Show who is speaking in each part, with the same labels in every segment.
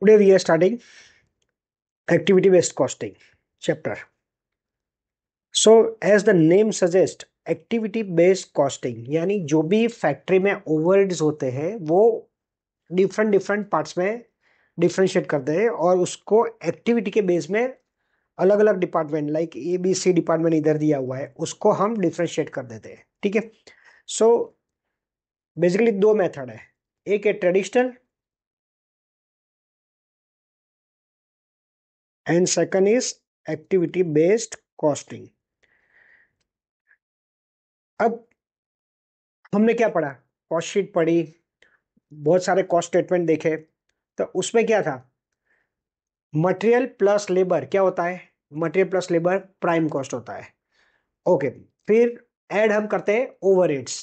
Speaker 1: Today we are starting activity based costing chapter. So as the name suggests, activity based costing यानी जो भी factory में overheads होते हैं वो डिफरेंट डिफरेंट पार्ट्स में डिफरेंशिएट करते हैं और उसको एक्टिविटी के बेस में अलग अलग department like A B C department इधर दिया हुआ है उसको हम डिफरेंशिएट कर देते हैं। ठीक है। सो बेसिकली दो मेथड है, एक है traditional and second is activity based costing. अब हमने क्या पढ़ा, कॉस्ट शीट पढ़ी, बहुत सारे कॉस्ट स्टेटमेंट देखे। तो उसमें क्या था, मटेरियल प्लस लेबर क्या होता है, material plus labour prime cost होता है। ओके, फिर ऐड हम करते हैं ओवरहेड्स,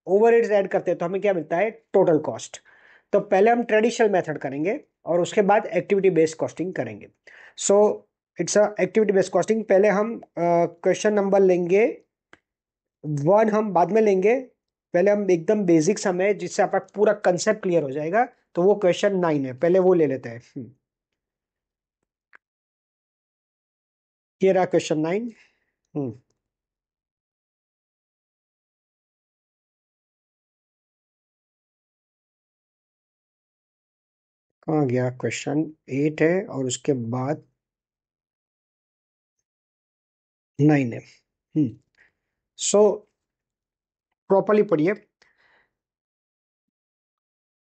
Speaker 1: ओवरहेड्स ऐड करते हैं तो हमें क्या मिलता है, टोटल कॉस्ट। तो पहले हम ट्रेडिशनल मेथड करेंगे और उसके बाद एक्टिविटी बेस्ड कॉस्टिंग करेंगे। So it's a activity based costing. पहले हम क्वेश्चन नंबर लेंगे वन, हम बाद में लेंगे। पहले हम एकदम बेसिक समय जिससे आपका पूरा कंसेप्ट क्लियर हो जाएगा, तो वो क्वेश्चन 9 है, पहले वो ले लेते हैं। ये रहा क्वेश्चन 9। कहाँ गया, क्वेश्चन 8 है और उसके बाद 9 है। सो प्रॉपरली पढ़िए।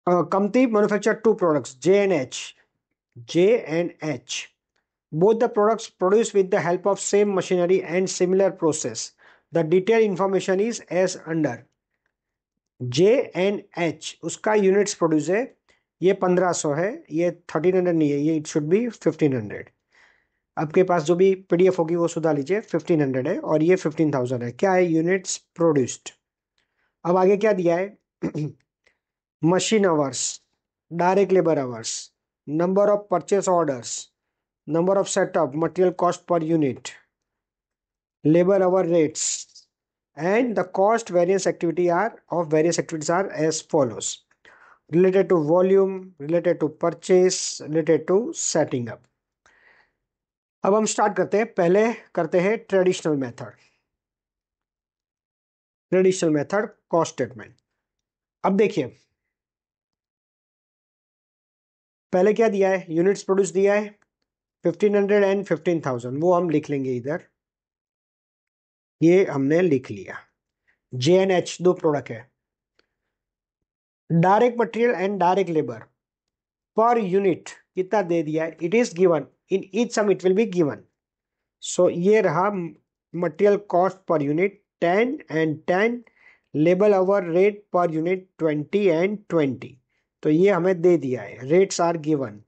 Speaker 1: Company manufacture two products J and H. Both the products produced with the help of same machinery and similar process. The detailed information is as under. J&H उसका units produce है, ये 1500 है, ये 1300 नहीं है, ये it should B 1500। आपके पास जो भी पीडीएफ होगी वो सुधार लीजिए, 1500 है और ये 15000 है। क्या है, यूनिट्स प्रोड्यूस्ड। अब आगे क्या दिया है, machine hours, direct labour hours, number of purchase orders, number of setup, material cost per unit, labor hour rates, and the cost variance activity are of various activities are as follows: related to volume, related to purchase, related to setting up. अब हम start करते हैं, पहले करते हैं traditional method. Traditional method cost statement. अब देखिए पहले क्या दिया है, यूनिट्स प्रोड्यूस दिया है 1500 एंड 15000, वो हम लिख लेंगे इधर, ये हमने लिख लिया। J&H दो प्रोडक्ट है, direct material and direct labour per unit कितना दे दिया है, it is given in each sum, it will be given. So ये रहा material cost per unit 10 and 10, labour hour rate per unit 20 and 20। तो ये हमें दे दिया है, rates are given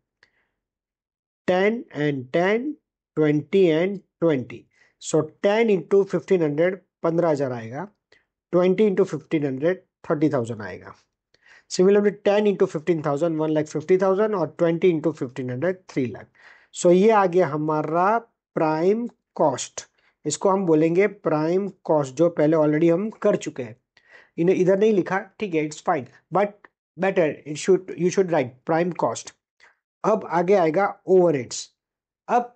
Speaker 1: 10 and 10, 20 and 20। So 10 into 1500 15,000 आएगा, 20 इंटू 1500 30,000 आएगा। Similarly, 10 into 15,000 1,50,000 और 20 into 1500 3 लाख। सो ये आ गया हमारा प्राइम कॉस्ट। इसको हम बोलेंगे प्राइम कॉस्ट, जो पहले ऑलरेडी हम कर चुके हैं। इन्हें इधर नहीं लिखा, ठीक है, it's fine, but better it should, you should write prime cost. अब आगे आएगा ओवरहेड्स। अब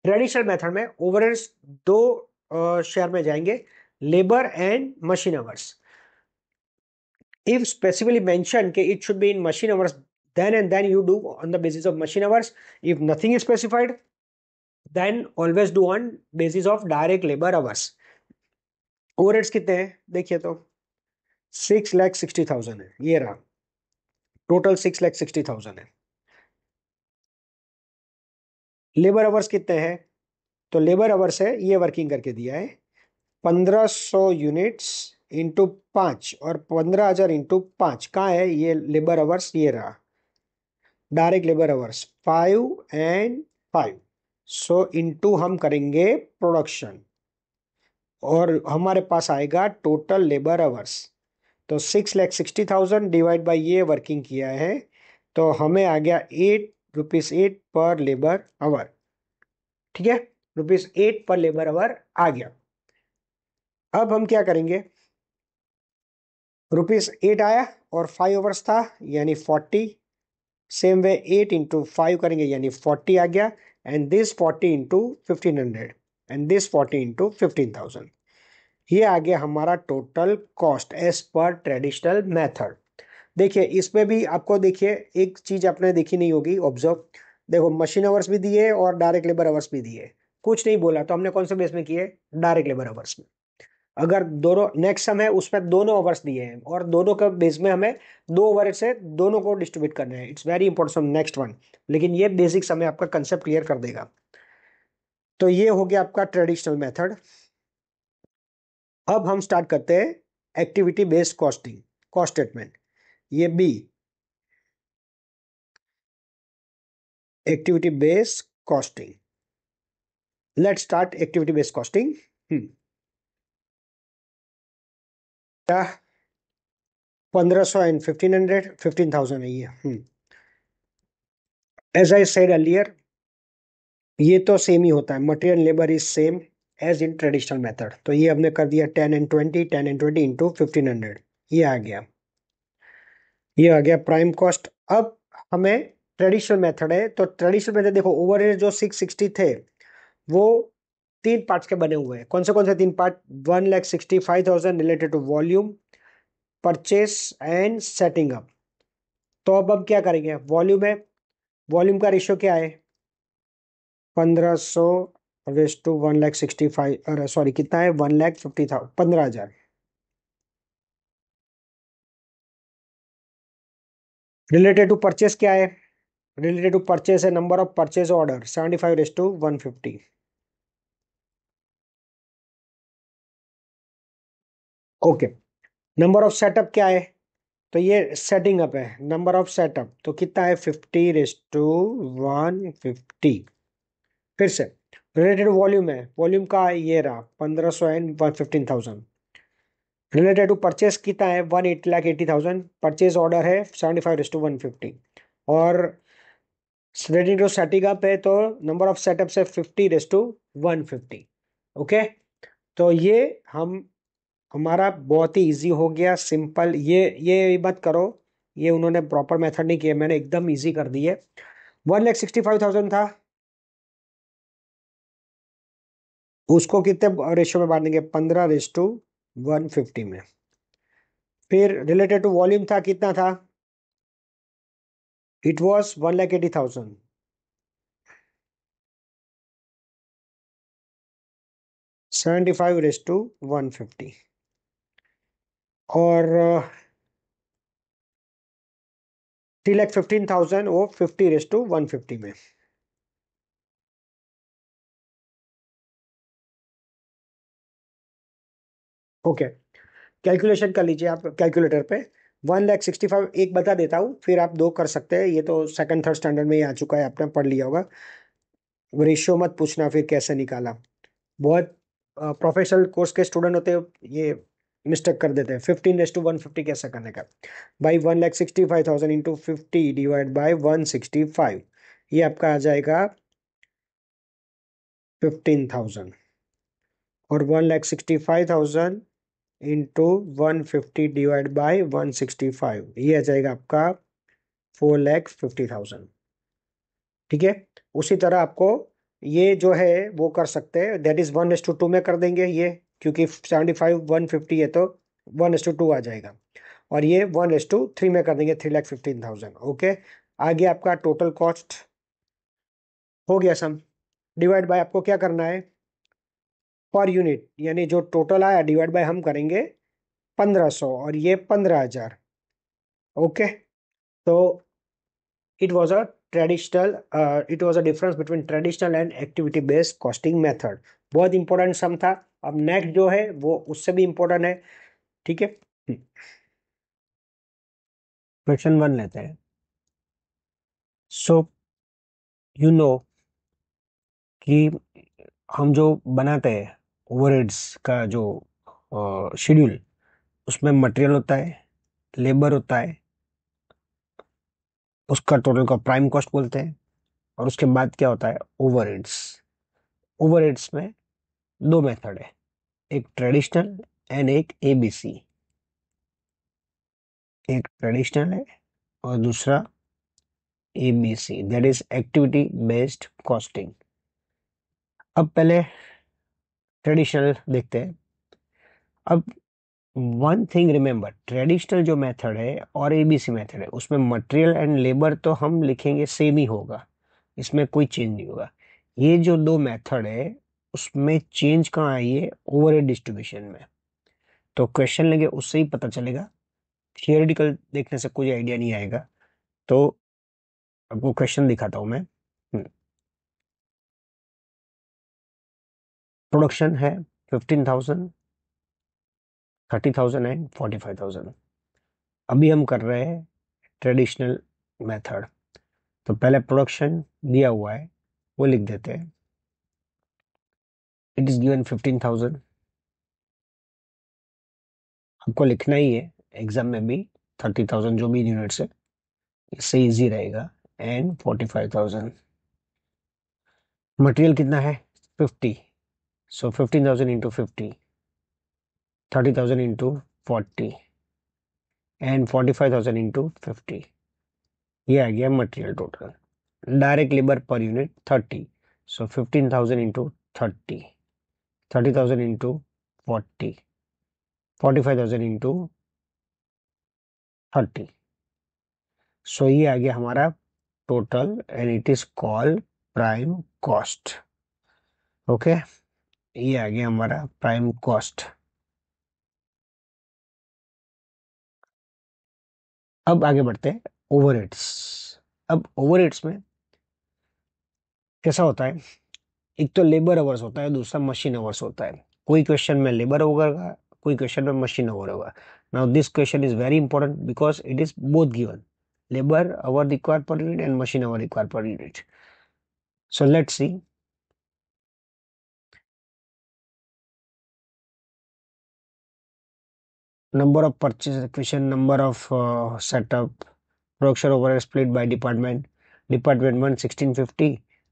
Speaker 1: ट्रेडिशनल मेथड में ओवरहेड्स दो शेयर में जाएंगे, labour and machine hours. If specifically mentioned that it should be in machine hours, then and then you do on the basis of machine hours. If nothing is specified, then always do on basis of direct labor hours. Overheads कितने हैं देखिए, तो 6,60,000 है, ये रहा total 6,60,000 है। Labour hours कितने हैं, तो लेबर आवर्स है, ये वर्किंग करके दिया है 1500 यूनिट्स इंटू 5 और 15,000 इंटू 5। कहाँ है ये लेबर आवर्स, ये रहा direct labour hours 5 and 5। So into हम करेंगे प्रोडक्शन और हमारे पास आएगा टोटल लेबर आवर्स। तो 6,60,000 डिवाइड बाई ये वर्किंग किया है, तो हमें आ गया ₹8 पर लेबर आवर। ठीक है, ₹8 पर लेबर आवर आ गया। अब हम क्या करेंगे, ₹8 आया और 5 आवर्स था यानी 40, सेम वे 8 इंटू 5 करेंगे यानी 40 आ गया, and this 40 into 1500 and this 40 into 15,000। ये आ गया हमारा total cost as per traditional method. देखिए इसमें भी आपको देखिए एक चीज आपने देखी नहीं होगी, ऑब्जर्व। देखो मशीन आवर्स भी दिए और डायरेक्ट लेबर आवर्स भी दिए, कुछ नहीं बोला, तो हमने कौन से बेस में किए? डायरेक्ट लेबर आवर्स में। अगर दोनों नेक्स्ट सम है उसमें दोनों आवर्स दिए हैं और दोनों के बेस में हमें 2 ओवर से दोनों को डिस्ट्रीब्यूट करना है। It's very important some next one, लेकिन ये बेसिक समय आपका कंसेप्ट क्लियर कर देगा। तो ये हो गया आपका ट्रेडिशनल मेथड। अब हम स्टार्ट करते हैं activity based costing, cost statement. ये be activity based costing. Let's start activity based costing. क्या 1500 एंड 1500, 15,000 है ये। एज आई सेड अर्लियर, ये तो सेम ही होता है, material labour is same as in traditional method. तो ये हमने कर दिया 10 एंड 20, 10 एंड 20 इंटू 1500, ये आ गया। ये आ गया प्राइम कॉस्ट। अब हमें ट्रेडिशनल मेथड है, तो ट्रेडिशनल मेथड देखो ओवरहेड जो 660 थे वो 3 पार्ट्स के बने हुए हैं। कौन से 3 part? 1,65,000 related to volume, purchase and setting up. तो अब हम क्या करेंगे? वॉल्यूम है, वॉल्यूम का रेशियो क्या है? 1500 रेस टू 1,65,000, अरे सॉरी कितना है? 1,50,000, 15,000। रिलेटेड टू परचेस क्या है? रिलेटेड टू परचेस है number of purchase order 75 race to 150। Okay. Number of setup क्या है? तो ये सेटिंग अप है, नंबर ऑफ सेटअप तो कितना है? 50 रेस टू 150। फिर से रिलेटेड वॉल्यूम है, वॉल्यूम का ये रहा 1500 एंड 15,000। रिलेटेड टू परचेस कितना है? 1,80,80,000। परचेज ऑर्डर है 75 रेस टू 150। और रेडी टू सेटिंग अप है तो नंबर ऑफ सेटअप है 50 रेस टू 150। ओके। तो ये हम हमारा बहुत ही इजी हो गया, सिंपल। ये मत करो, ये उन्होंने प्रॉपर मेथड नहीं किया, मैंने एकदम इजी कर दी है। 1,65,000 था, उसको कितने रेशियो में बांटेंगे? 15 रेस टू 150 में। फिर रिलेटेड टू वॉल्यूम था, कितना था? It was 1,80,000, 75 race to 150। और 3,15,000 वो 50 रेस टू 150 में। ओके। कैलकुलेशन कर लीजिए आप कैलकुलेटर पे। 1,65,000 एक बता देता हूँ, फिर आप दो कर सकते हैं, ये तो सेकंड थर्ड स्टैंडर्ड में ही आ चुका है, आपने पढ़ लिया होगा। रेशियो मत पूछना फिर कैसे निकाला, बहुत प्रोफेशनल कोर्स के स्टूडेंट होते हैं ये मिस्टेक कर देते हैं। 15:150 कैसे करने का? बाई 1,65,000 इंटू 50 डिवाइड बाई 165, ये आपका आ जाएगा 15,000। और 1,65,000 इंटू 150 डिवाइड बाई 165, ये आ जाएगा आपका 4,50,000। ठीक है। उसी तरह आपको ये जो है वो कर सकते हैं, दैट इज 1:2 में कर देंगे ये, क्योंकि 75 150 है तो 1:2 आ जाएगा। और ये 1:3 में कर देंगे, 3,15,000। ओके। आगे आपका टोटल कॉस्ट हो गया सम। डिवाइड बाय आपको क्या करना है? पर यूनिट, यानी जो टोटल आया डिवाइड बाय हम करेंगे 1500 और ये 15,000। ओके। तो it was a it was a difference between traditional and activity based costing method। बहुत इंपॉर्टेंट सम था। अब नेक्स्ट जो है वो उससे भी इंपॉर्टेंट है। ठीक है। क्वेश्चन 1 लेते हैं। सो यू नो कि हम जो बनाते हैं ओवरहेड्स का जो शेड्यूल, उसमें मटेरियल होता है, लेबर होता है, उसका टोटल का प्राइम कॉस्ट बोलते हैं, और उसके बाद क्या होता है? ओवरहेड्स। ओवरहेड्स में दो मेथड है, एक ट्रेडिशनल एंड एक एबीसी। एक ट्रेडिशनल है और दूसरा ABC, that is activity based costing. अब पहले ट्रेडिशनल देखते हैं। अब वन थिंग रिमेंबर, ट्रेडिशनल जो मेथड है और एबीसी मेथड है उसमें मटेरियल एंड लेबर तो हम लिखेंगे सेम ही होगा, इसमें कोई चेंज नहीं होगा। ये जो दो मेथड है उसमें चेंज कहाँ आई है, ओवरहेड डिस्ट्रीब्यूशन में। तो क्वेश्चन लेंगे उससे ही पता चलेगा, थियोरेटिकल देखने से कोई आइडिया नहीं आएगा। तो आपको क्वेश्चन दिखाता हूं मैं। प्रोडक्शन है 15,000, 30,000 एंड 45,000। अभी हम कर रहे हैं ट्रेडिशनल मेथड। तो पहले प्रोडक्शन दिया हुआ है वो लिख देते हैं। इट इज गिवन 15,000, आपको लिखना ही है एग्जाम में भी। 30,000 जो भी यूनिट्स है, इससे इजी रहेगा। एंड 45,000, मटेरियल कितना है 50, सो 15,000 इंटू 50, 30,000 इंटू 40 एंड 45,000 इंटू 50। ये आ गया material total. Direct labour per unit 30, सो 15,000 इंटू 30, 30,000 इंटू 40, 45,000 इंटू 30। सो ये आ गया हमारा total and it is called prime cost. Okay, ये आ गया हमारा प्राइम कॉस्ट। अब आगे बढ़ते हैं ओवरहेड्स। अब ओवरहेड्स में कैसा होता है, एक तो लेबर आवर्स होता है, दूसरा मशीन आवर्स होता है। कोई क्वेश्चन में लेबर होगा, कोई क्वेश्चन में मशीन आवर होगा। Now this question is very important because it is both given, labour our required per unit and machine our required पर unit. So let's see. Number of purchase requisition, number of setup, production overhead split by department. Department 1 1650,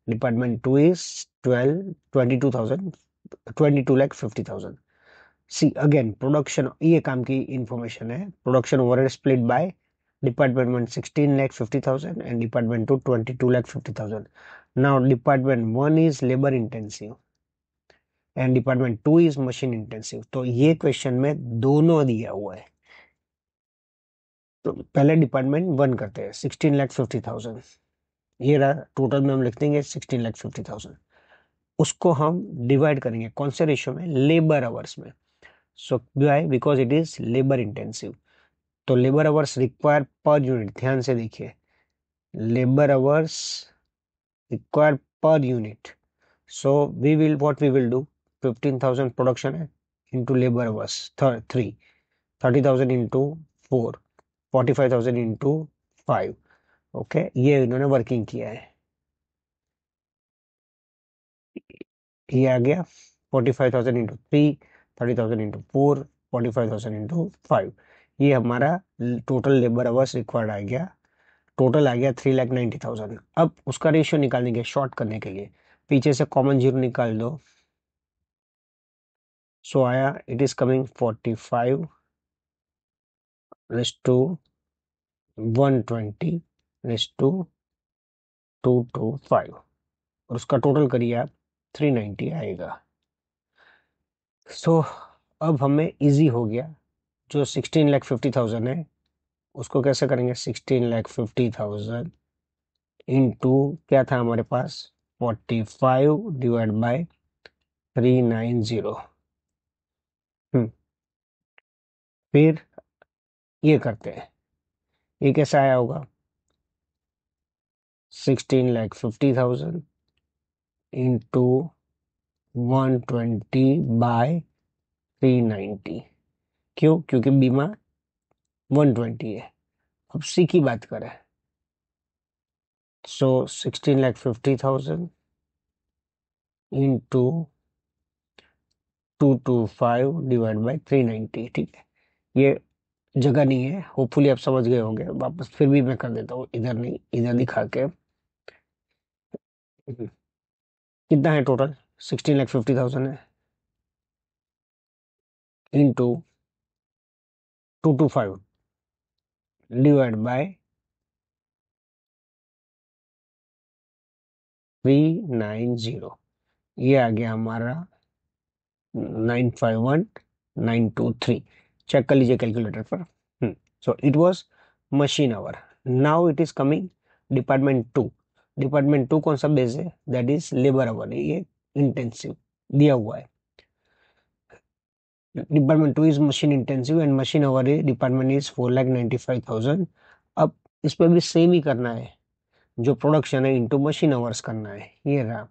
Speaker 1: department 2 is 12 22,000, 22 lakh 50,000. See again production, ये काम की information है। production overhead split by department 1 16 lakh 50,000 and department 2 22 lakh 50,000. Now department 1 is labor intensive and department 2 is machine intensive. तो ये question में दोनों दिया हुआ है। तो पहले डिपार्टमेंट 1 करते हैं 16,50,000। ये रहा, टोटल में हम लिख देंगे 16,50,000। उसको हम डिवाइड करेंगे कौन से रेशियो में, लेबर आवर्स में। So why, because it is labour intensive. तो labour hours require per unit, ध्यान से देखिए, labour hours require per unit. So we will what we will do, 15,000 production है into labour hours 3, 30,000 into 4, 45,000 into 5। Okay, ये इन्होंने working किया है। ये आ गया 45,000 इंटू 3, 30,000 इंटू 4, 45,000 इंटू 5। ये हमारा टोटल लेबर आवर्स रिक्वायर्ड आ गया। टोटल आ गया 3,90,000। अब उसका रेशियो निकालने के, शॉर्ट करने के लिए पीछे से कॉमन जीरो निकाल दो। सो आया, it is coming 45 race to 120 race to 225, और उसका टोटल करिए आप 390 आएगा। सो अब हमें इजी हो गया। जो 16,50,000 है उसको कैसे करेंगे, 16,50,000 इंटू क्या था हमारे पास, 45 डिवाइड बाय 390। फिर ये करते हैं, ये कैसे आया होगा, 16,50,000 इंटू 120 बाय 390। क्यों, क्योंकि बीमा 120 है। अब सी की बात करें, सो 16,50,000 इंटू 225 डिवाइड बाय 390। ठीक है, ये जगह नहीं है, होपफुली आप समझ गए होंगे। वापस फिर भी मैं कर देता हूँ, इधर नहीं इधर दिखा के। कितना है टोटल, 16,50,000 है इंटू 225 डिवाइड बाय 390, ये आ गया हमारा 951923। चेक कर लीजिए कैलकुलेटर पर। So it was machine hour. Now it is coming department two. Department two कौन सा बेस है? That is labour hour. ये इंटेंसिव दिया हुआ है। Department two is machine intensive and machine hour department is 4,95,000। अब इस पर भी सेम ही करना है, जो प्रोडक्शन है इंटू मशीन आवर्स करना है। ये रहा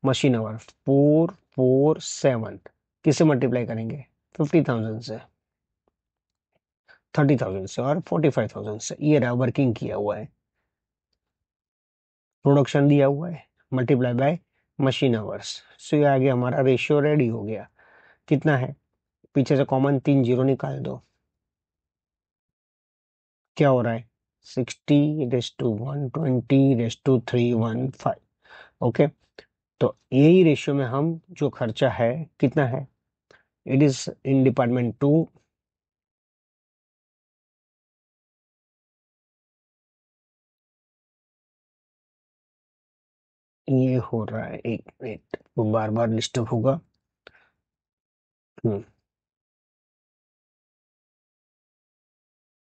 Speaker 1: मशीन आवर 447, किससे मल्टीप्लाई करेंगे? 50,000 से, 30,000 से और 45,000 से। ये रहा वर्किंग किया हुआ है, प्रोडक्शन दिया हुआ है, मल्टीप्लाई बाय मशीन आवर्स। सो ये आगे हमारा रेशियो रेडी हो गया। कितना है? पीछे से कॉमन 3 जीरो निकाल दो। क्या हो रहा है? 60:120:315। ओके, तो यही रेशियो में हम जो खर्चा है कितना है, it is in department two ये हो रहा है। एक मिनट, वो बार बार डिस्टर्ब होगा।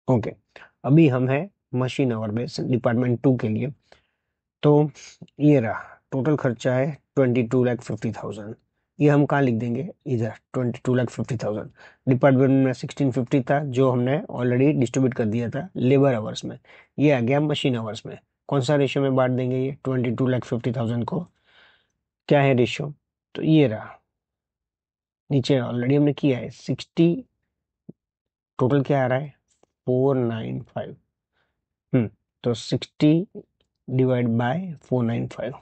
Speaker 1: ओके, अभी हम है machine hour base department two के लिए। तो ये रहा टोटल खर्चा है 22,50,000। ये हम कहाँ लिख देंगे? इधर 22,50,000। डिपार्टमेंट में 1650 था, जो हमने ऑलरेडी डिस्ट्रीब्यूट कर दिया था लेबर आवर्स में। ये आ गया मशीन आवर्स में। कौन सा रेशियो में बांट देंगे ये 22,50,000 को? क्या है रेशियो? तो ये रहा, नीचे ऑलरेडी हमने किया है 60। टोटल क्या आ रहा है? 495। तो 60 divide by 495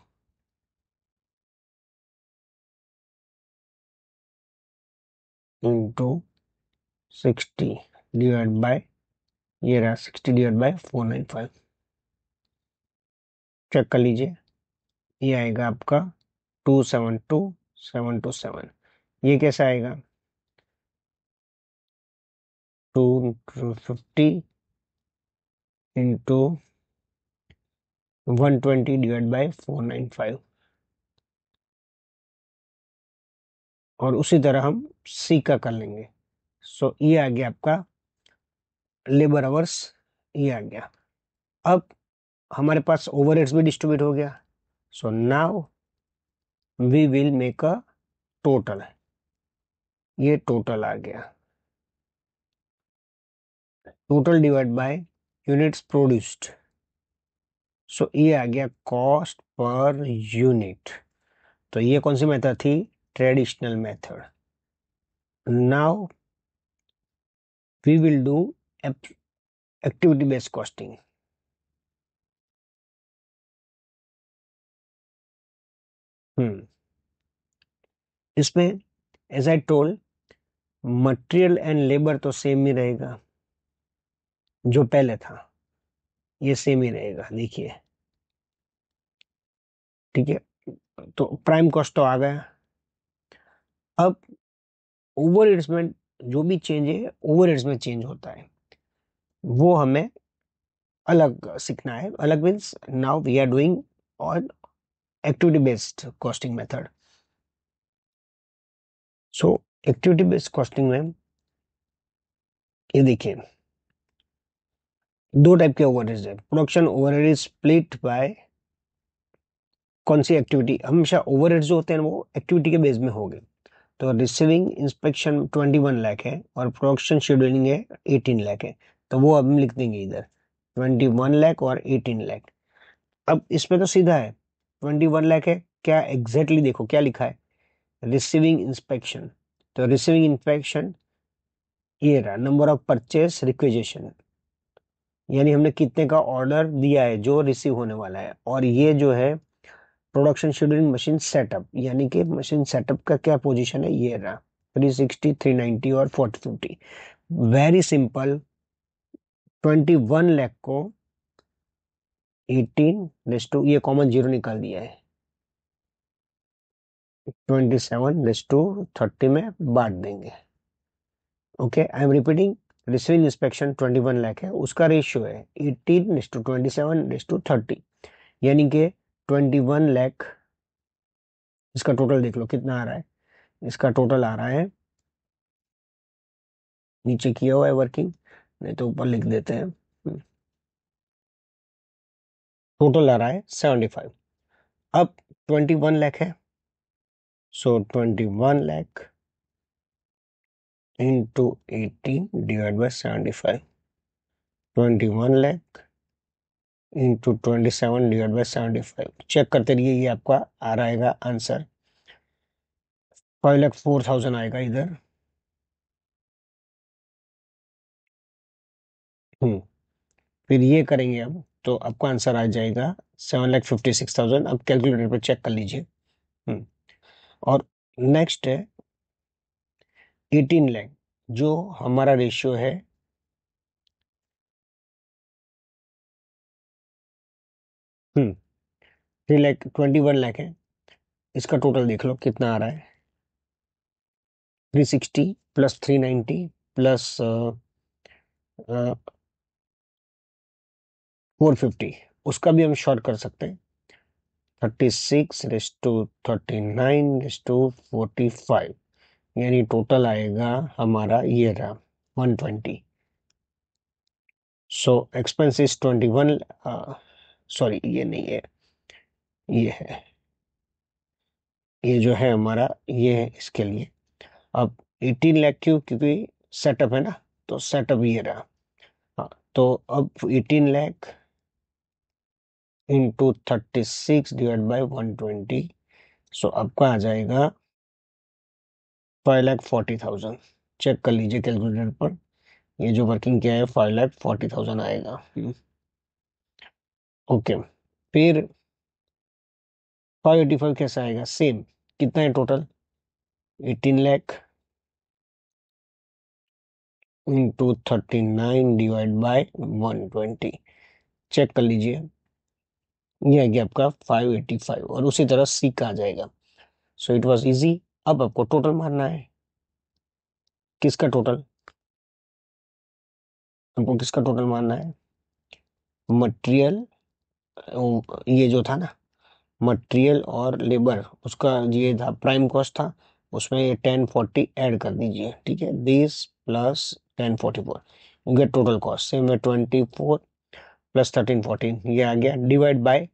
Speaker 1: into 60 divide by, ये रहा 60 डिवाइड बाय 495। चेक कर लीजिए, ये आएगा आपका 272,727। ये कैसा आएगा? 250 इंटू 120 डिवाइड बाय 495। और उसी तरह हम सी का कर लेंगे। सो ये आ गया आपका लेबर आवर्स, ये आ गया। अब हमारे पास ओवरहेड्स भी डिस्ट्रीब्यूट हो गया। So now we will make a total. ये टोटल आ गया, total divide by units produced. So ये आ गया कॉस्ट पर यूनिट। तो ये कौन सी मेथड थी? Traditional method. Now we will do activity based costing. इसमें as I told, material and labour तो सेम ही रहेगा, जो पहले था ये सेम ही रहेगा। देखिए, ठीक है, तो प्राइम कॉस्ट तो आ गया। अब ओवरहेड्स में जो भी चेंज है, ओवरहेड्स में चेंज होता है, वो हमें अलग सीखना है। अलग means now we are doing on activity based costing method. So activity based costing में ये देखिए, दो टाइप के ओवरहेड्स है। Production overhead is split by कौन सी एक्टिविटी? हमेशा ओवरहेड्स जो होते हैं वो एक्टिविटी के बेस में हो गए। तो रिसीविंग इंस्पेक्शन 21 लाख है और प्रोडक्शन शेड्यूलिंग है 18 लाख है। तो वो अब हम लिख देंगे इधर 21 लाख और 18 लाख। अब इसमें तो सीधा है, 21 लाख है। क्या एग्जैक्टली देखो क्या लिखा है? Receiving inspection. तो रिसीविंग इंस्पेक्शन ये रहा नंबर ऑफ परचेस रिक्वेजिशन, यानी हमने कितने का ऑर्डर दिया है जो रिसीव होने वाला है। और ये जो है प्रोडक्शन शेड्यूलिंग मशीन सेटअप, यानी कि मशीन सेटअप का क्या पोजीशन है, ये रहा 360, 390 और 4050। वेरी सिंपल, 21 लाख को 18 ये कॉमन जीरो निकाल दिया है, 27:30 में बांट देंगे। Okay, I am repeating, receiving inspection 21 lakh है, उसका रेशियो है 18:27:30, यानी कि 21 लाख इसका टोटल देख लो कितना आ रहा है। इसका टोटल आ रहा है, नीचे किया हुआ है वर्किंग, नहीं तो ऊपर लिख देते हैं। टोटल आ रहा है 75। अब 21 लाख है, so 21 lakh into 18 divide by 75। 21 lakh into 27 divide by 75। Check करते रहिए, ये आपका आ रहेगा आंसर। 5,04,000 आएगा इधर। फिर ये करेंगे अब तो आपका आंसर आ जाएगा 7,56,000। अब कैलकुलेटर पे चेक कर लीजिए। हम्म, और नेक्स्ट है 18 लाख, जो हमारा रेशियो है 3,21 लाख है। इसका टोटल देख लो कितना आ रहा है। 360 प्लस 390 प्लस 450, उसका भी हम शॉर्ट कर सकते हैं। 36:39:45, यानी टोटल आएगा हमारा ये रहा 120। So expense is 21। सॉरी, ये नहीं है, ये है, ये जो है हमारा, ये है इसके लिए। अब 18 लाख क्यों? क्योंकि सेटअप है ना, तो सेटअप ये रहा। हाँ, तो अब 18 लाख इंटू 36 डिवाइड बाई 120, सो आपका आ जाएगा 5,40,000। चेक कर लीजिए कैलकुलेटर पर, ये जो वर्किंग किया है 5,40,000 आएगा। ओके, फिर 585 कैसा आएगा? सेम। कितना है total? 18 lakh into 39 divide by 120। Check कर लीजिए, ये आ गया आपका 585, और उसी तरह सी का आ जाएगा। So it was easy. अब आपको टोटल मारना है। किसका टोटल? आपको किसका टोटल मारना है? मटेरियल, ये जो था ना, मटेरियल और लेबर, उसका ये था प्राइम कॉस्ट था, उसमें ये 1040 ऐड कर दीजिए। ठीक है, this plus 1044, you get total cost. Same है 24 प्लस 1314, ये आ गया divide by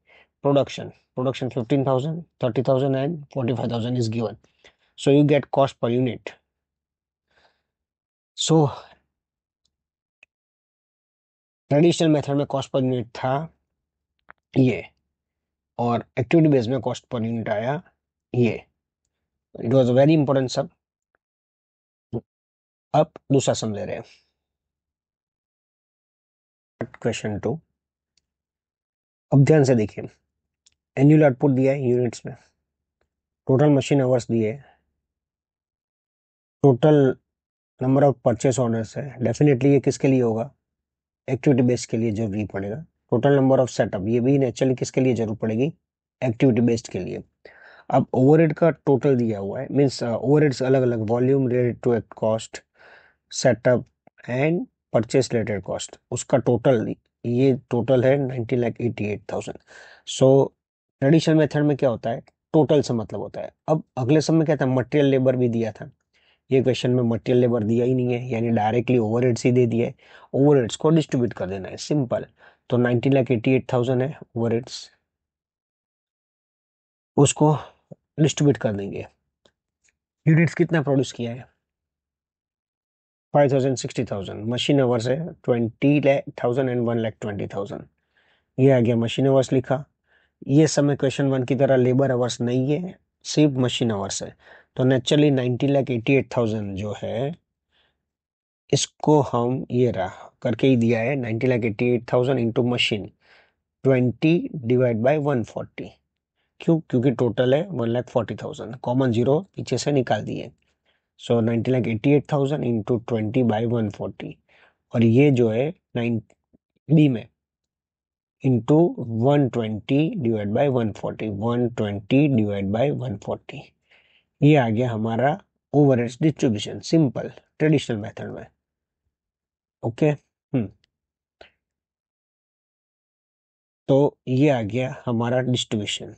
Speaker 1: production. Production 15,000, 30,000 and 45,000 is given. So you get cost per unit. So traditional method में कॉस्ट पर यूनिट था ये, और एक्टिविटी बेस में कॉस्ट पर यूनिट आया ये। It was a very important सब। अब दूसरा सम ले रहे हैं, क्वेश्चन 2। अब ध्यान से देखिए, एनुअल आउटपुट दिया है यूनिट्स में, टोटल मशीन आवर्स दिए, total number of purchase orders है। डेफिनेटली ये किसके लिए होगा? एक्टिविटी बेस्ड के लिए जरूरी पड़ेगा। टोटल नंबर ऑफ सेटअप, ये भी नेचुरली किसके लिए जरूर पड़ेगी? एक्टिविटी बेस्ड के लिए। अब ओवरहेड का टोटल दिया हुआ है, मीन्स ओवरहेड्स अलग अलग, volume related to cost, setup and purchase related cost, उसका टोटल, ये टोटल है 90,88,000। सो ट्रेडिशनल मेथड में क्या होता है? टोटल से मतलब होता है। अब अगले सब में क्या था? मटेरियल लेबर भी दिया था। ये क्वेश्चन में मटेरियल लेबर दिया ही नहीं है, यानी डायरेक्टली ओवरहेड्स ही दे दिया है। ओवरहेड्स को डिस्ट्रीब्यूट कर देना है, सिंपल। तो 90,88,000 है ओवरहेड्स, उसको डिस्ट्रीब्यूट कर देंगे। यूनिट्स कितना प्रोड्यूस किया है? 5,60,000। मशीन आवर्स है 20,000 एंड 1,20,000। ये आ गया मशीन आवर्स लिखा। ये समय क्वेश्चन 1 की तरह लेबर आवर्स नहीं है, सिर्फ मशीन आवर्स है। तो नेचुरली 90,88,000 जो है, इसको हम ये रहा करके ही दिया है, 90,88,000 इंटू मशीन 20 डिवाइड बाई 140। क्यों? क्योंकि टोटल है 1,40,000, कॉमन जीरो पीछे से निकाल दिए। सो 90,88,000 इंटू 20 बाई 140, और ये जो है 9 बी में into 120 divide by 140, 120 divide by 140। ये आ गया हमारा overheads distribution, simple traditional method में। ओके, तो ये आ गया हमारा डिस्ट्रीब्यूशन।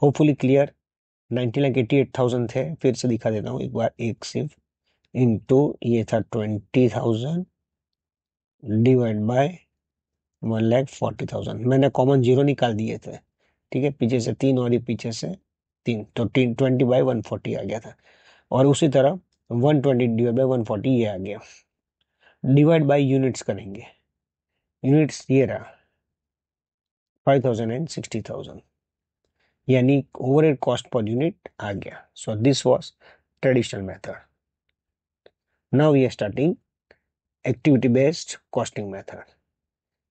Speaker 1: Hopefully clear. 90,88,000 थे, फिर से दिखा देता हूँ एक बार, एक सिर्फ, इंटू ये था 20,000 डिवाइड बाय 1,40,000। मैंने कॉमन जीरो निकाल दिए थे, ठीक है, पीछे से 3 और ये पीछे से 3, तो 20/140 आ गया था। और उसी तरह 120 डिवाइड बाय 140 ये आ गया। डिवाइड बाय यूनिट्स करेंगे, यूनिट्स ये रहा 5,000 एंड 60,000, यानी ओवरहेड कॉस्ट पर यूनिट आ गया। So this was traditional method. Now we are starting activity based costing method,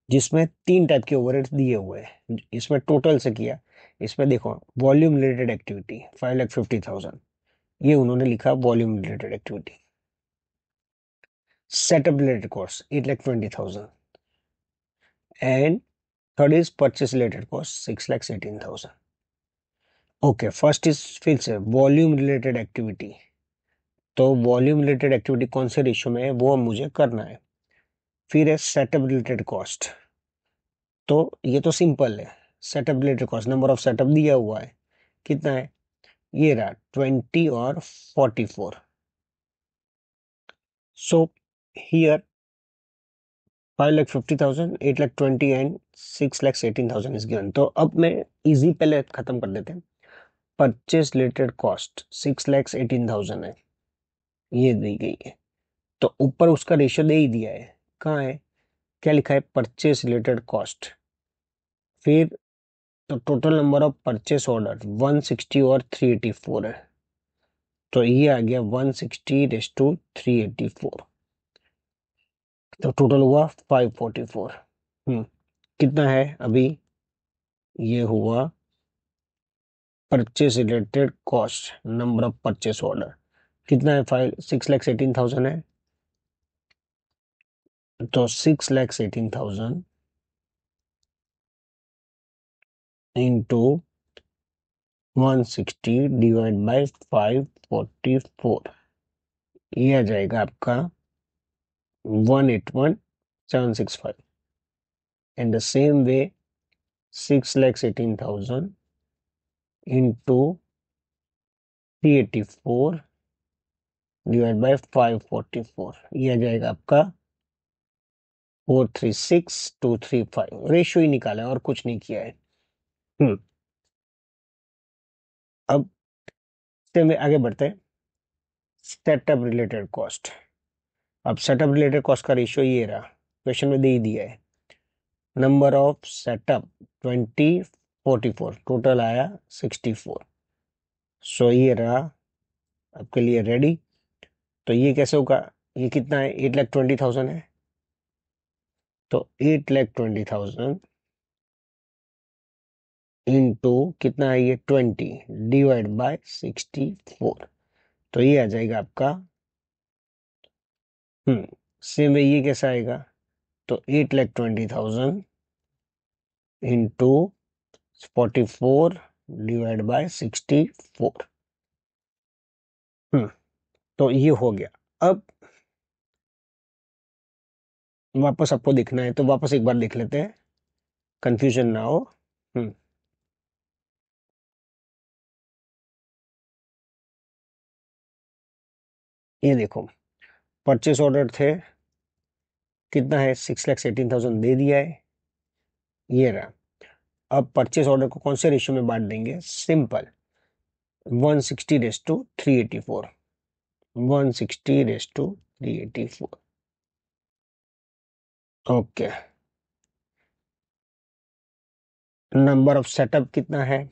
Speaker 1: जिसमें 3 टाइप के ओवरहेड्स दिए हुए हैं। इसमें टोटल से किया, इसमें देखो वॉल्यूम रिलेटेड एक्टिविटी 5,50,000, ये उन्होंने लिखा volume related activity. Setup related cost 8,20,000 and third is purchase related cost 6,18,000। Okay, first is फिर से वॉल्यूम रिलेटेड एक्टिविटी। तो वॉल्यूम रिलेटेड एक्टिविटी कौन से रेशियो में है वो मुझे करना है। फिर है सेटअप रिलेटेड कॉस्ट, तो ये तो सिंपल है। Setup related cost, number of setup दिया हुआ है, कितना है, ये रहा 20 और 44। So here 5,50,000, 8,20,000 and 6,18,000 is given. तो अब मैं इजी पहले खत्म कर देते हैं। परचेस रिलेटेड कॉस्ट 6,18,000 है, ये दी गई है, तो ऊपर उसका रेशियो दे ही दिया है। कहाँ है, क्या लिखा है, परचेस रिलेटेड कॉस्ट। फिर तो total number of purchase order 160 और 384 है, तो ये आ गया 160:384, तो टोटल हुआ 544। कितना है अभी, ये हुआ purchase related cost, number of purchase order कितना है, 6,18,000 है, तो 6,18,000 इंटू 160 डिवाइड बाय 544, ये आ जाएगा आपका 181,765। In the same way 6,18,000 into 384 divide by 544, ये आ जाएगा आपका 436,235। रेशियो ही निकाला है और कुछ नहीं किया है। अब से में आगे बढ़ते हैं, सेटअप रिलेटेड कॉस्ट। अब सेटअप रिलेटेड कॉस्ट का रेशियो ये रहा, क्वेश्चन में दे ही दिया है। नंबर ऑफ सेटअप 20, 44, टोटल आया 64। सो ये रहा आपके लिए रेडी। तो ये कैसे होगा, ये कितना है, 8,20,000 है, तो 8,20,000 इंटू कितना है, ये 20 डिवाइड बाय 64, तो ये आ जाएगा आपका सेम है। ये कैसा आएगा, तो 8,20,000 इंटू 44 डिवाइड बाय 64। तो ये हो गया। अब वापस आपको दिखना है तो वापस एक बार देख लेते हैं, कंफ्यूजन ना हो। ये देखो परचेस ऑर्डर थे, कितना है, 6,18,000 दे दिया है, ये रहा। अब परचेस ऑर्डर को कौन से रेशियो में बांट देंगे, simple 160:384, 160:384। Okay, number of setup कितना है,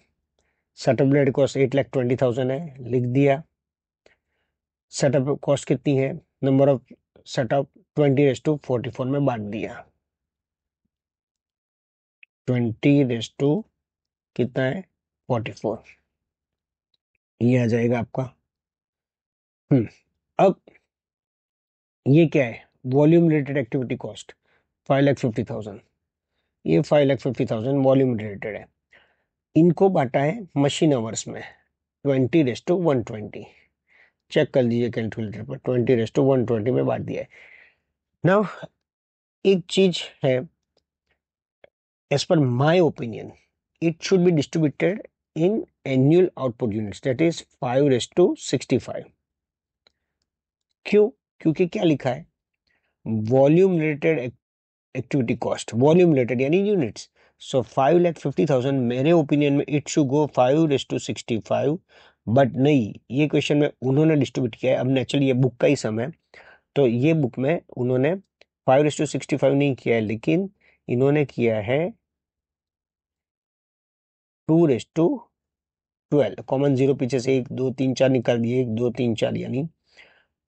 Speaker 1: सेटअप रेट कॉस्ट 8,20,000 है, लिख दिया। सेटअप कॉस्ट कितनी है, नंबर ऑफ सेटअप 20:44 में बांट दिया। 20 कितना है, 44, ये आ जाएगा आपका। अब ये क्या है, वॉल्यूम रिलेटेड एक्टिविटी कॉस्ट 5,50,000, ये 5,50,000 वॉल्यूम रिलेटेड है। इनको बांटा है मशीन आवर्स में 20:120, चेक कर लीजिए कैलकुलेटर पर, 20:120 में बांट दिया है। नाउ एक चीज है, as per my opinion it should be distributed in annual output units, that is 5:65. क्यों? क्योंकि क्या लिखा है, volume related activity cost, volume related यानी यूनिट्स। सो 5,50,000 मेरे ओपिनियन में इट शुड गो 5:65, बट नहीं, ये क्वेश्चन में उन्होंने डिस्ट्रीब्यूट किया है। अब नेचुरली ये बुक का ही सम है, तो ये बुक में उन्होंने 5:65 नहीं किया है, लेकिन इन्होंने किया है 2:12। कॉमन जीरो पीछे से 1 2 3 4 निकाल दिए, 1 2 3 4, यानी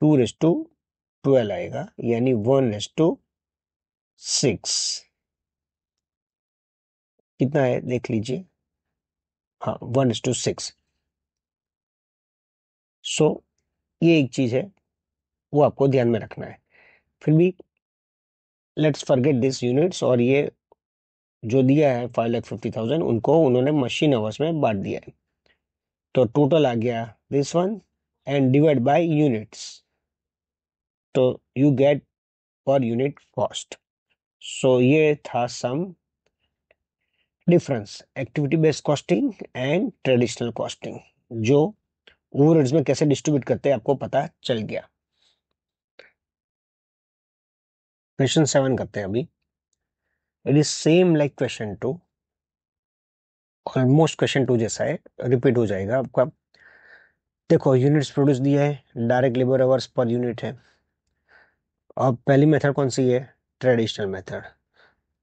Speaker 1: 2:12 आएगा, यानी 1:6। कितना है देख लीजिए, हाँ 1:6। सो ये एक चीज है, वो आपको ध्यान में रखना है। फिर भी लेट्स फॉरगेट दिस यूनिट्स, और ये जो दिया है 5,50,000 उनको उन्होंने मशीन आवर्स में बांट दिया है। तो टोटल आ गया this one and divide by units, तो you get per unit cost. So ये था some difference activity based costing and traditional costing, जो ओवरहेड्स में कैसे डिस्ट्रीब्यूट करते हैं आपको पता चल गया। क्वेश्चन 7 करते हैं अभी। It is same like question 2, almost question 2 जैसा है, रिपीट हो जाएगा आपका। देखो यूनिट्स प्रोड्यूस दिया है, direct labour hours per unit है। अब पहली मेथड कौन सी है, ट्रेडिशनल मेथड।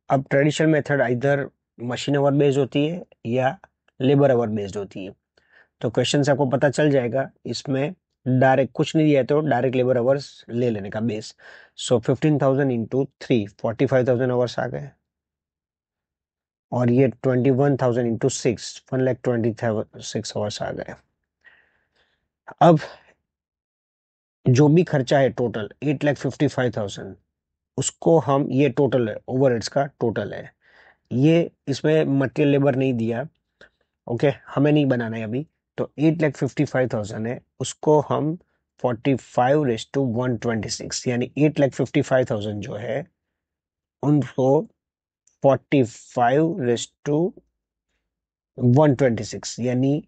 Speaker 1: अब ट्रेडिशनल मेथड इधर मशीन आवर बेस्ड होती है या लेबर आवर बेस्ड होती है। तो क्वेश्चन से आपको पता चल जाएगा, इसमें डायरेक्ट कुछ नहीं दिया है तो डायरेक्ट लेबर आवर्स ले लेने का बेस। सो 15,000 इंटू 3 45,000 आवर्स आ गए, और ये 21,000 इंटू 6 1,26,000 आवर्स आ गए। अब जो भी खर्चा है टोटल 8,55,000, उसको हम, ये टोटल है, ओवरहेड्स का टोटल है ये, इसमें मटेरियल लेबर नहीं दिया, ओके हमें नहीं बनाना है अभी। तो 8,55,000 है, उसको हम 45:126 यानी 8,55,000 जो है उनको 45:126 यानी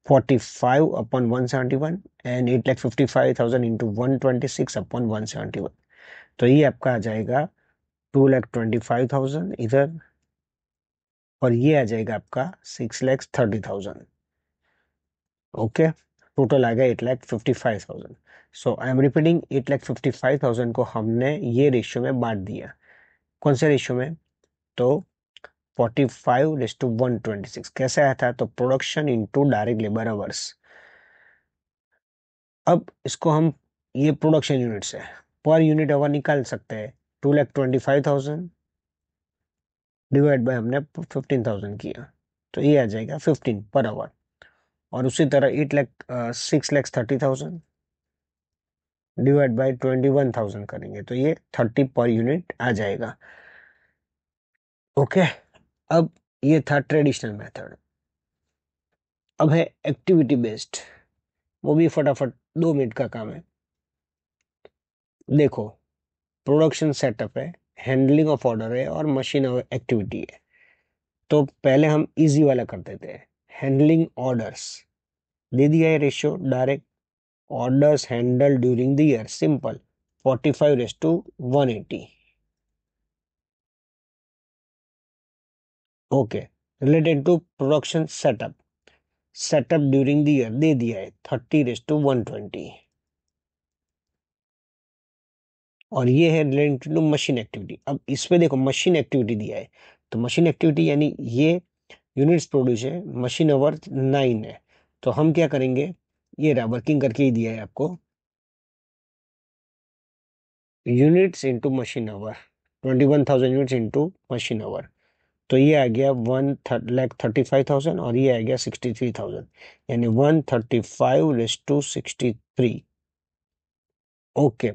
Speaker 1: 45/171 एंड 8,55,000 इंटू 126/171। तो ये आपका आ जाएगा 2,25,000 इधर, और ये आ जाएगा आपका 6,30,000। ओके, टोटल आ गया 8,55,000। सो आई एम रिपीटिंग, 8,55,000 को हमने ये रेशियो में बांट दिया। कौन से रेशियो में, तो 45:126 कैसे आया था, तो production into direct labour hours. अब इसको हम, ये प्रोडक्शन यूनिट्स है, पर यूनिट आवर निकाल सकते हैं। 2,25,000 डिवाइड बाय हमने 15,000 किया, तो ये आ जाएगा 15 पर आवर। और उसी तरह 6,30,000 डिवाइड बाय 21,000 करेंगे, तो ये 30 पर यूनिट आ जाएगा। ओके, अब ये था ट्रेडिशनल मेथड। अब है एक्टिविटी बेस्ड, वो भी फटाफट 2 मिनट का काम है। देखो, प्रोडक्शन सेटअप है, हैंडलिंग ऑफ ऑर्डर है, और मशीन एक्टिविटी है। तो पहले हम इजी वाला कर देते हैं, हैंडलिंग ऑर्डर्स। दे दिया है ratio, direct orders handle during the year, simple 45:180। Okay, related to production setup, setup during the year दे दिया है 30:120। और ये है रिलेटेड टू मशीन एक्टिविटी। अब इसमें देखो मशीन एक्टिविटी दिया है, तो मशीन एक्टिविटी यानी ये यूनिट्स प्रोड्यूस है, मशीन आवर 9 है। तो हम क्या करेंगे, ये रहा वर्किंग करके ही दिया है आपको, units into machine our, 21,000 units into machine our. तो ये आ गया 1,35,000 और ये आ गया 63,000, यानी 135:63। ओके,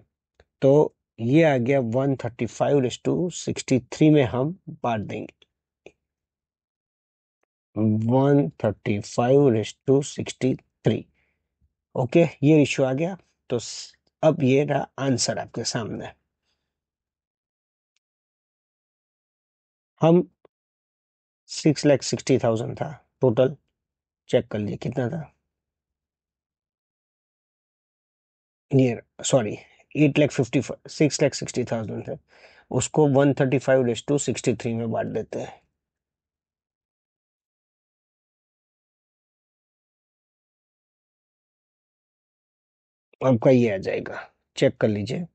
Speaker 1: तो ये आ गया 135:63 में हम बांट देंगे, 135:63। ओके, ये रेशियो आ गया। तो अब ये रहा आंसर आपके सामने। हम 6,60,000 था टोटल, चेक कर लीजिए कितना था, ये सॉरी 6,60,000 है, उसको 135:63 में बांट देते हैं। आपका ये आ जाएगा, चेक कर लीजिए।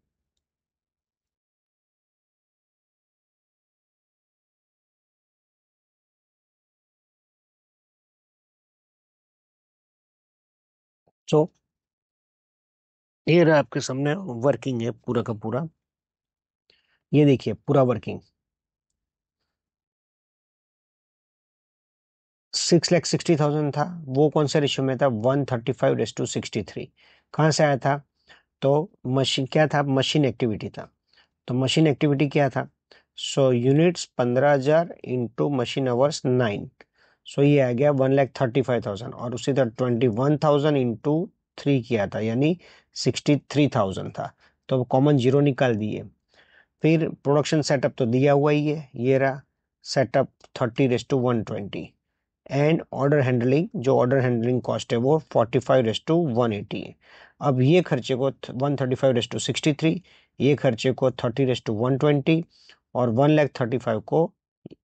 Speaker 1: सो ये रहा आपके सामने, वर्किंग है पूरा का पूरा, ये देखिए पूरा वर्किंग। 6,60,000 था, वो कौन से रेशियो में था, 135:63। कहाँ से आया था, तो मशीन क्या था, मशीन एक्टिविटी था, तो मशीन एक्टिविटी क्या था, so units 15,000 into machine hours 9, सो ये आ गया 1,35,000, और उसी तरह 21,000 इंटू 3 किया था, यानी 63,000 था, तो कॉमन जीरो निकाल दिए। फिर प्रोडक्शन सेटअप तो दिया हुआ ही है, ये रहा सेटअप 30:120, एंड ऑर्डर हैंडलिंग, जो ऑर्डर हैंडलिंग कॉस्ट है वो 45:180 है। अब ये खर्चे को 135:63, ये खर्चे को 30:120, और 1,35,000 को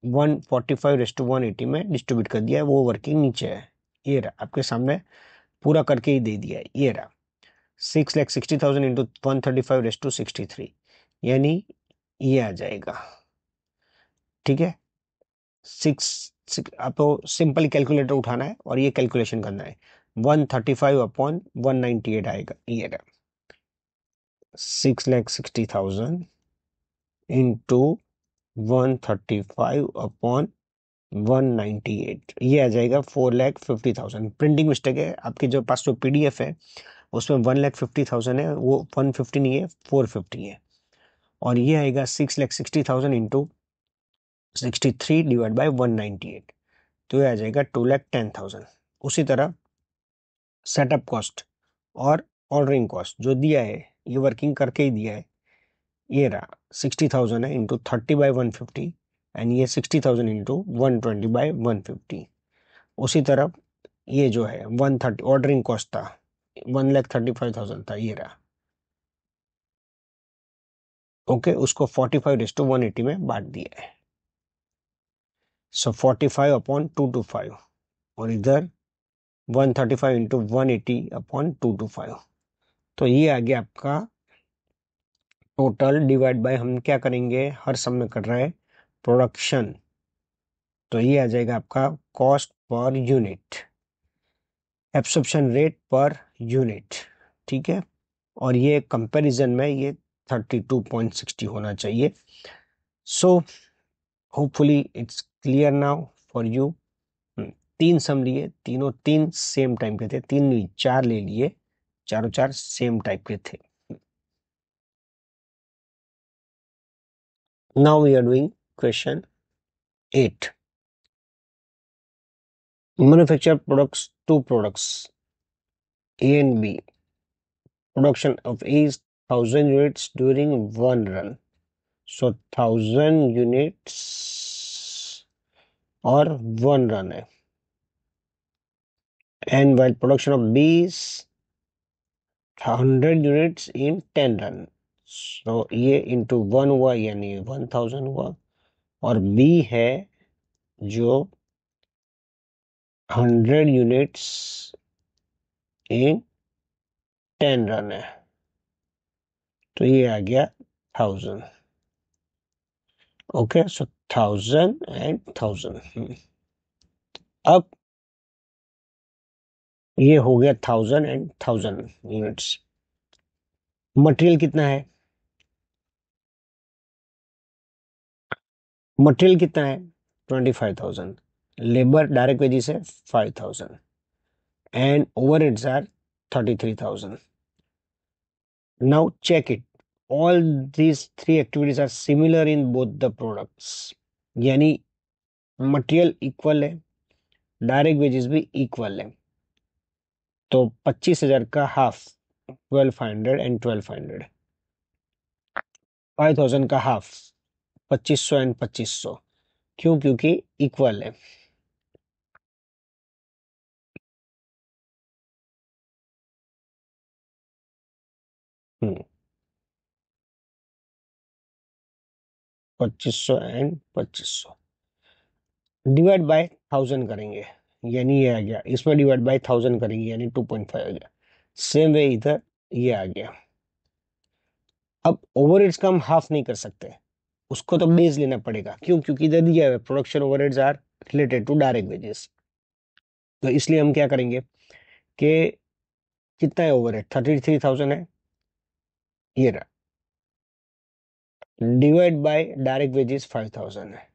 Speaker 1: 145:180 में डिस्ट्रीब्यूट कर दिया है, वो वर्किंग नीचे है। ये रहा आपके सामने, पूरा करके ही दे दिया है, ये रहा 6,60,000 इंटू 135:63, यानी ये आ जाएगा, ठीक है। आपको सिंपल कैलकुलेटर उठाना है और ये कैलकुलेशन करना है, 135/198 आएगा, ये 6,60,000 इंटू 135/198, ये आ जाएगा 4,50,000। प्रिंटिंग मिस्टेक है, आपके जो पास जो PDF है उसमें 1,50,000 है, वो 150 नहीं है, 450 है, और ये आएगा 6,60,000 इंटू 63/198, तो ये आ जाएगा 2,10,000। उसी तरह सेटअप कॉस्ट और ऑर्डरिंग कॉस्ट जो दिया है, ये वर्किंग करके ही दिया है, ये रहा 60,000 है इंटू 30/150, एंड ये 60,000 इंटू 120/150। उसी तरह ये जो है 130 ऑर्डरिंग कॉस्ट था, 1,35,000 था, ये रहा, ओके, उसको 45:180 में बांट दिया है, सो 45/225, और इधर 135 इंटू 180/225, तो ये आ गया आपका टोटल, डिवाइड बाय हम क्या करेंगे, हर सम में कर रहा है प्रोडक्शन, तो ये आ जाएगा आपका cost per unit, absorption rate per unit, ठीक है, और ये कंपैरिजन में ये 32.60 होना चाहिए। So hopefully it's clear now for you. तीन सम लिए, तीनों तीन सेम टाइम के थे, तीन नहीं चार ले लिए, चारों चार सेम टाइप के थे। Now we are doing question 8। Manufacture products, two products, A and B. Production of A is 1,000 units during one run. So 1,000 units or one run है. And while production of B is 100 units in 10 run. So ये into 1 हुआ यानी 1,000 हुआ, और B है जो 100 units in 10 run है, तो ये आ गया 1,000। Okay, so 1,000 and 1,000। अब ये हो गया 1,000 एंड 1,000 यूनिट्स। मटेरियल कितना है, मटेरियल कितना है 25,000, लेबर डायरेक्ट वेजेस है 5,000, and overheads are 33,000। Now check it, all these three activities are similar in both the products, यानी मटेरियल इक्वल है, डायरेक्ट वेजेस भी इक्वल है, तो 25,000 का हाफ 1,200 एंड 1,200, 5,000 का हाफ 2,500 एंड 2,500, क्यों? क्योंकि इक्वल है। हम्म 2500 एंड 2500 डिवाइड बाय 1000 करेंगे, यानी ये आ गया। इसमें डिवाइड बाय 1000 करेंगे यानी 2.5 आ गया। सेम वे इधर ये आ गया। अब ओवरहेड्स का हम हाफ नहीं कर सकते, उसको तो बेस लेना पड़ेगा। क्यों? क्योंकि इधर दिया है production overheads are related to direct wages. तो इसलिए हम क्या करेंगे कि कितना है ओवरहेड? 33,000 है, ये रहा, डिवाइड बाय डायरेक्ट वेजेस 5,000 है,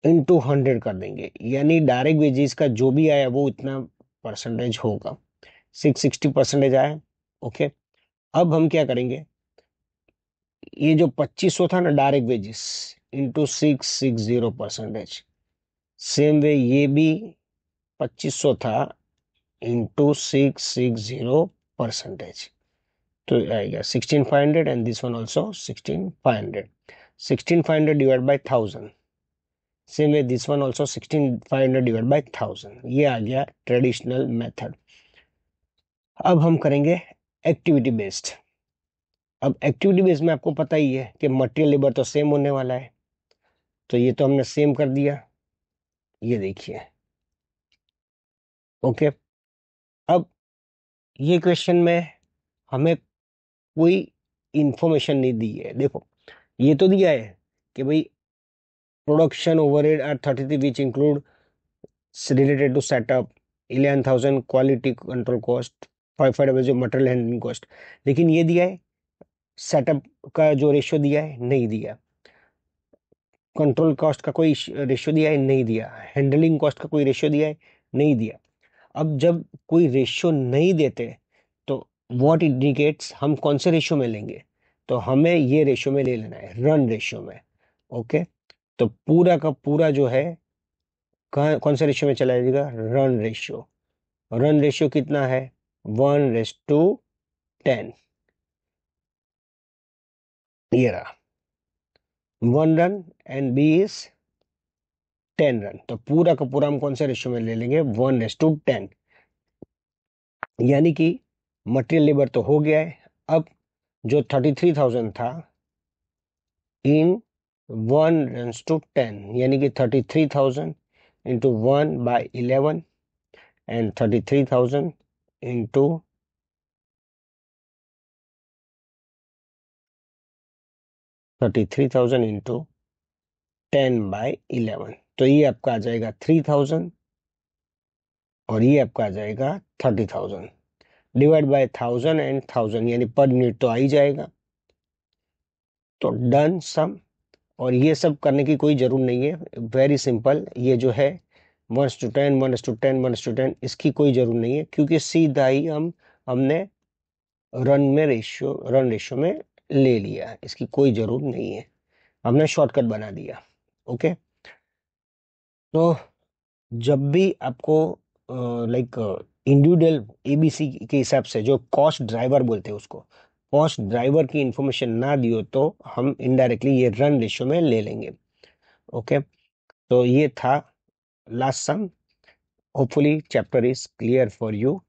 Speaker 1: इनटू 100 कर देंगे, यानी डायरेक्ट वेजेस का जो भी आया वो इतना परसेंटेज होगा। 660% आया। ओके, अब हम क्या करेंगे, ये जो 2500 था ना direct wages, into 660%। Same way ये भी 2500 था इंटू 660%। तो आएगा 16500 and this one also 16500। 16500 divide by 1000। Same way this one also 16500 divide by 1000। ये आ गया ट्रेडिशनल मेथड। अब हम करेंगे एक्टिविटी बेस्ड। अब एक्टिविटी बेस्ड में आपको पता ही है कि मटेरियल लेबर तो सेम होने वाला है, तो ये तो हमने सेम कर दिया, ये देखिए। ओके, अब ये क्वेश्चन में हमें कोई इंफॉर्मेशन नहीं दी है। देखो, ये तो दिया है कि भाई production overhead are 33 which include related to setup 11,000 quality control cost 5 जो मटेरियल हैंडलिंग कॉस्ट। लेकिन ये दिया है सेटअप का जो रेशियो दिया है नहीं दिया, कंट्रोल कॉस्ट का कोई रेशियो दिया है नहीं दिया, हैंडलिंग कॉस्ट का कोई रेशियो दिया है नहीं दिया। अब जब कोई रेशियो नहीं देते तो व्हाट इंडिकेट्स हम कौन से रेशियो में लेंगे? तो हमें ये रेशियो में ले लेना है, रन रेशियो में। ओके, तो पूरा का पूरा जो है कौन से रेशियो में चला जाएगा? Run ratio. रन रेशियो कितना है? 1:10। ये रहा 1 run and B is 10 run. तो पूरा का पूरा हम कौन से रेशियो में ले लेंगे? 1:10। यानी कि मटेरियल लेबर तो हो गया है। अब जो 33,000 था इन 1:10, यानी कि 33,000 इंटू 1/11 एंड 33,000 इंटू 33,000 इंटू 10/11। तो ये आपका आ जाएगा 3,000 और ये आपका आ जाएगा 30,000 डिवाइड बाय 1000 एंड 1000, यानी पर यूनिट तो आ ही जाएगा। तो डन सम। और ये सब करने की कोई जरूरत नहीं है, वेरी सिंपल। ये जो है 1:10 1:10 1:10 इसकी कोई जरूरत नहीं है, क्योंकि सीधा ही हमने रन रेशियो में ले लिया, इसकी कोई जरूरत नहीं है, हमने शॉर्टकट बना दिया। ओके, तो जब भी आपको लाइक इंडिविजुअल एबीसी के हिसाब से जो कॉस्ट ड्राइवर बोलते हैं उसको, कॉस्ट ड्राइवर की इंफॉर्मेशन ना दियो तो हम इनडायरेक्टली ये रन रेशियो में ले लेंगे। ओके, तो ये था last sum. Hopefully chapter is clear for you.